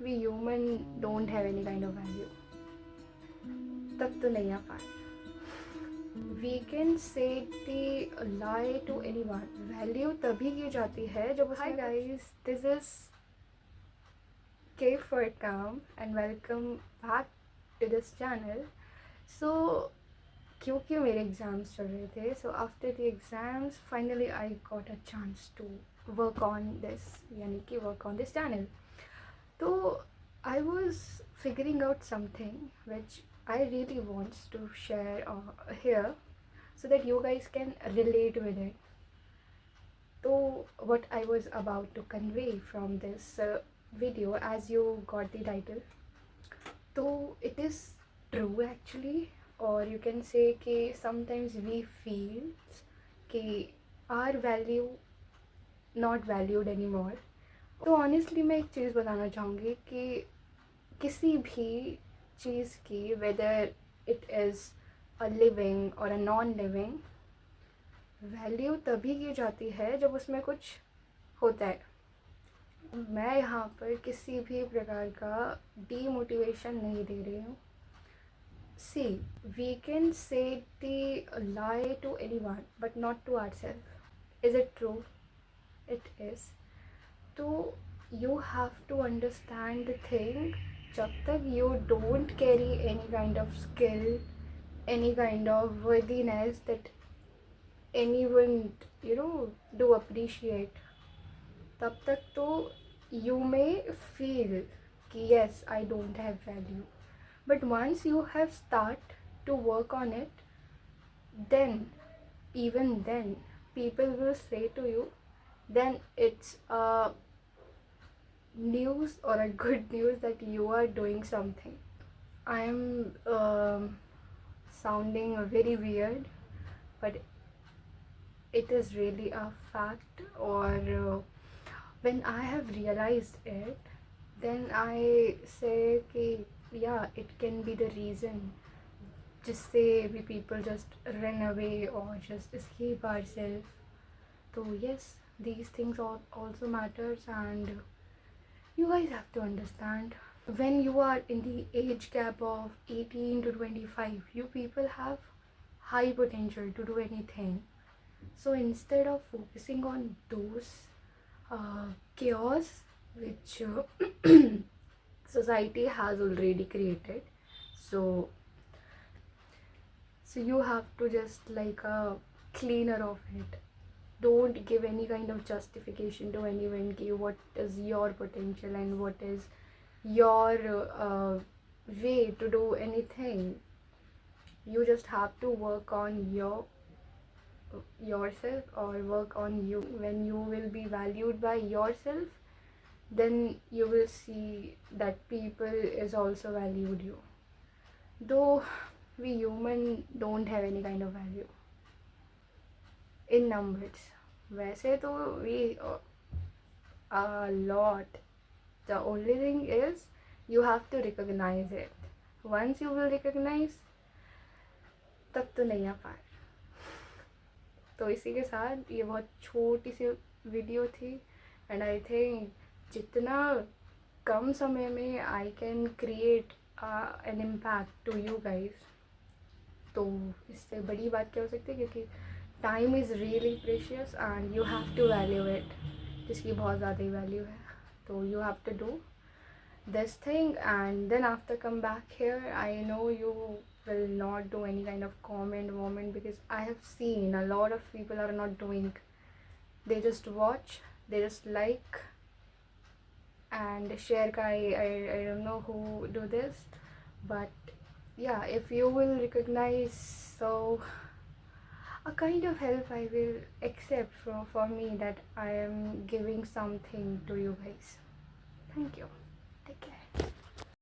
we human don't have any kind of value, तब तो नहीं आ पाए. We can say the lie to anyone. Value तभी की जाती है जब उसमें. Hi guys, this is K for Calm and welcome back to this channel. So क्योंकि मेरे एग्ज़ाम्स चल रहे थे, so after the exams finally I got a chance to work on this, यानी कि work on this channel. तो I was figuring out something which I really want to share here so that you guys can relate with it. So what I was about to convey from this video, as you got the title, so it is true actually, or you can say कि sometimes we feel कि our value not valued anymore. तो honestly मैं एक चीज़ बताना चाहूँगी कि किसी भी चीज़ की, whether it is a living और अ नॉन लिविंग, वैल्यू तभी की जाती है जब उसमें कुछ होता है. मैं यहाँ पर किसी भी प्रकार का डीमोटिवेशन नहीं दे रही हूँ. सी, we can say the lie to anyone but not to ourselves. Is it true? It is. तो you have to understand the thing. जब तक you don't carry any kind of skill, any kind of worthiness that anyone do appreciate, तब तक तो you may feel कि yes, I don't have value. But once you have start to work on it, then even then people will say to you, then it's a news or a good news that you are doing something. I am sounding very weird, but it is really a fact. Or when I have realized it, then I say कि yeah, it can be the reason जिससे we people just run away or just escape ourselves. So yes, these things also matters, and you guys have to understand, when you are in the age gap of 18 to 25, you people have high potential to do anything. So instead of focusing on those chaos which society has already created, so you have to just like a cleaner of it. Don't give any kind of justification to anyone कि what is your potential and what is your way to do anything. You just have to work on yourself, or work on you. When you will be valued by yourself, then you will see that people is also valued you. Though we human don't have any kind of value in numbers. वैसे तो we a lot. The only thing is you have to recognize it. Once you will recognize, तब तो नहीं आ पाए. तो इसी के साथ ये बहुत छोटी सी वीडियो थी, एंड आई थिंक जितना कम समय में I can create an impact to you guys, तो इससे बड़ी बात क्या हो सकती है, क्योंकि time is really precious and you have to value it, जिसकी बहुत ज़्यादा ही वैल्यू है. तो you have to do this thing, and then after come back here, I know you will not do any kind of comment, because I have seen a lot of people are not doing. They just watch, they just like and share. I don't know who do this, but yeah, if you will recognize, so a kind of help I will accept for me, that I am giving something to you guys. Thank you. Take care.